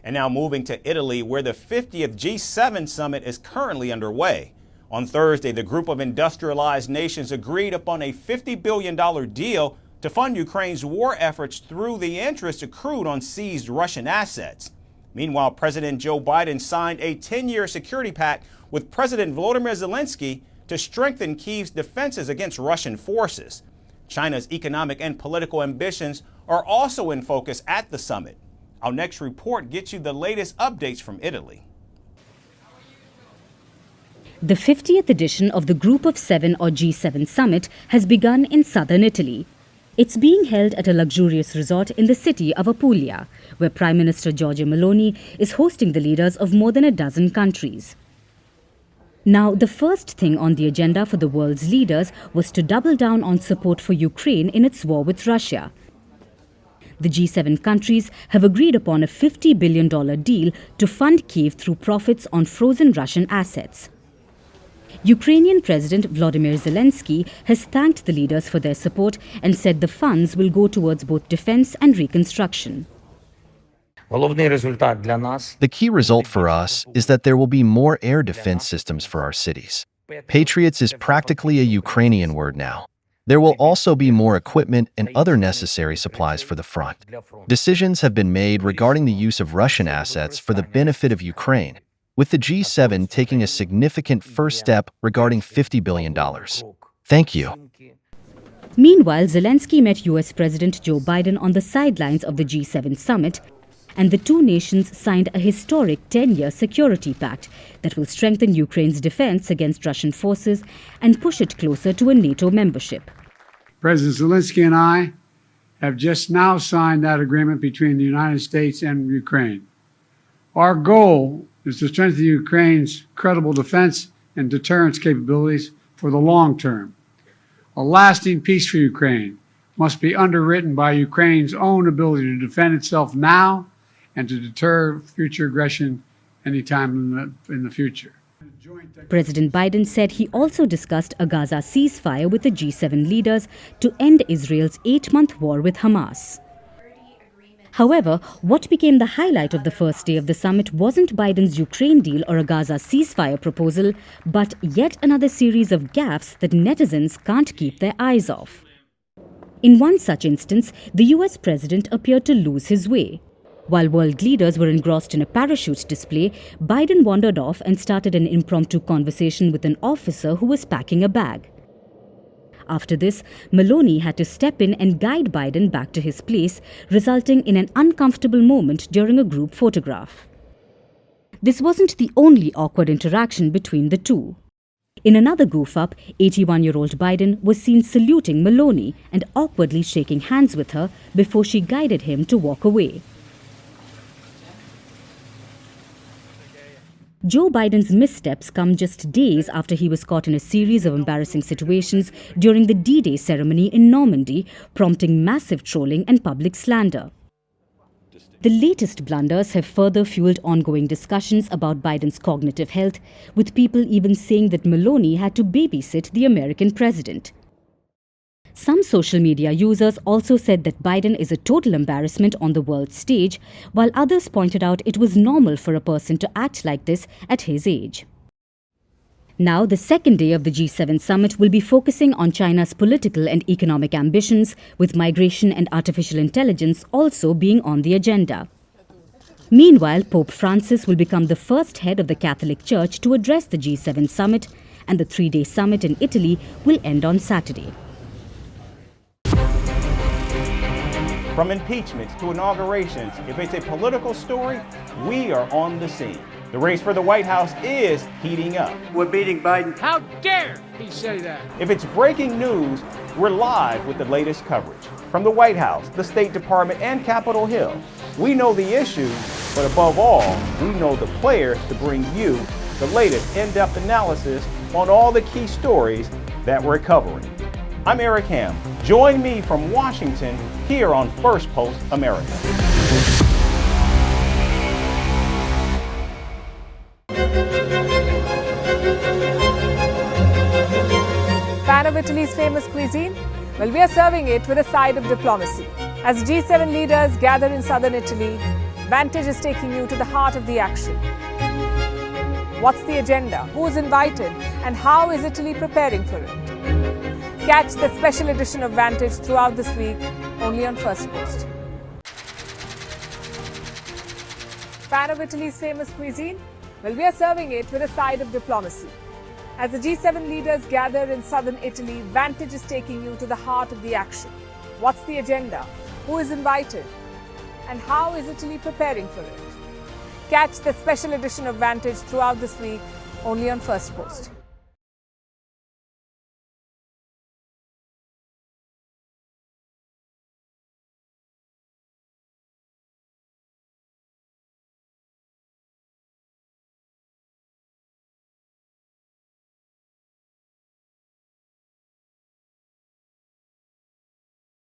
And now moving to Italy, where the 50th G7 summit is currently underway. On Thursday, the group of industrialized nations agreed upon a $50 billion deal to fund Ukraine's war efforts through the interest accrued on seized Russian assets. Meanwhile, President Joe Biden signed a 10-year security pact with President Volodymyr Zelensky to strengthen Kyiv's defenses against Russian forces. China's economic and political ambitions are also in focus at the summit. Our next report gets you the latest updates from Italy. The 50th edition of the Group of Seven or G7 summit has begun in southern Italy. It's being held at a luxurious resort in the city of Apulia, where Prime Minister Giorgia Meloni is hosting the leaders of more than a dozen countries. Now, the first thing on the agenda for the world's leaders was to double down on support for Ukraine in its war with Russia. The G7 countries have agreed upon a $50 billion deal to fund Kyiv through profits on frozen Russian assets. Ukrainian President Volodymyr Zelensky has thanked the leaders for their support and said the funds will go towards both defense and reconstruction. The key result for us is that there will be more air defense systems for our cities. Patriots is practically a Ukrainian word now. There will also be more equipment and other necessary supplies for the front. Decisions have been made regarding the use of Russian assets for the benefit of Ukraine, with the G7 taking a significant first step regarding $50 billion. Thank you. Meanwhile, Zelensky met US President Joe Biden on the sidelines of the G7 summit, and the two nations signed a historic 10-year security pact that will strengthen Ukraine's defense against Russian forces and push it closer to a NATO membership. President Zelensky and I have just now signed that agreement between the United States and Ukraine. Our goal is to strengthen Ukraine's credible defense and deterrence capabilities for the long term. A lasting peace for Ukraine must be underwritten by Ukraine's own ability to defend itself now and to deter future aggression anytime in the future. President Biden said he also discussed a Gaza ceasefire with the G7 leaders to end Israel's 8-month war with Hamas. However, what became the highlight of the first day of the summit wasn't Biden's Ukraine deal or a Gaza ceasefire proposal, but yet another series of gaffes that netizens can't keep their eyes off. In one such instance, the US president appeared to lose his way. While world leaders were engrossed in a parachute display, Biden wandered off and started an impromptu conversation with an officer who was packing a bag. After this, Meloni had to step in and guide Biden back to his place, resulting in an uncomfortable moment during a group photograph. This wasn't the only awkward interaction between the two. In another goof-up, 81-year-old Biden was seen saluting Meloni and awkwardly shaking hands with her before she guided him to walk away. Joe Biden's missteps come just days after he was caught in a series of embarrassing situations during the D-Day ceremony in Normandy, prompting massive trolling and public slander. The latest blunders have further fueled ongoing discussions about Biden's cognitive health, with people even saying that Meloni had to babysit the American president. Some social media users also said that Biden is a total embarrassment on the world stage, while others pointed out it was normal for a person to act like this at his age. Now, the second day of the G7 summit will be focusing on China's political and economic ambitions, with migration and artificial intelligence also being on the agenda. Meanwhile, Pope Francis will become the first head of the Catholic Church to address the G7 summit, and the 3-day summit in Italy will end on Saturday. From impeachments to inaugurations, if it's a political story, we are on the scene. The race for the White House is heating up. We're beating Biden. How dare he say that? If it's breaking news, we're live with the latest coverage. From the White House, the State Department, and Capitol Hill, we know the issues, but above all, we know the players to bring you the latest in-depth analysis on all the key stories that we're covering. I'm Eric Ham. Join me from Washington here on Firstpost America. Fan of Italy's famous cuisine? Well, we are serving it with a side of diplomacy. As G7 leaders gather in southern Italy, Vantage is taking you to the heart of the action. What's the agenda? Who is invited? And how is Italy preparing for it? Catch the special edition of Vantage throughout this week, only on Firstpost. Fan of Italy's famous cuisine? Well, we are serving it with a side of diplomacy. As the G7 leaders gather in southern Italy, Vantage is taking you to the heart of the action. What's the agenda? Who is invited? And how is Italy preparing for it? Catch the special edition of Vantage throughout this week, only on Firstpost.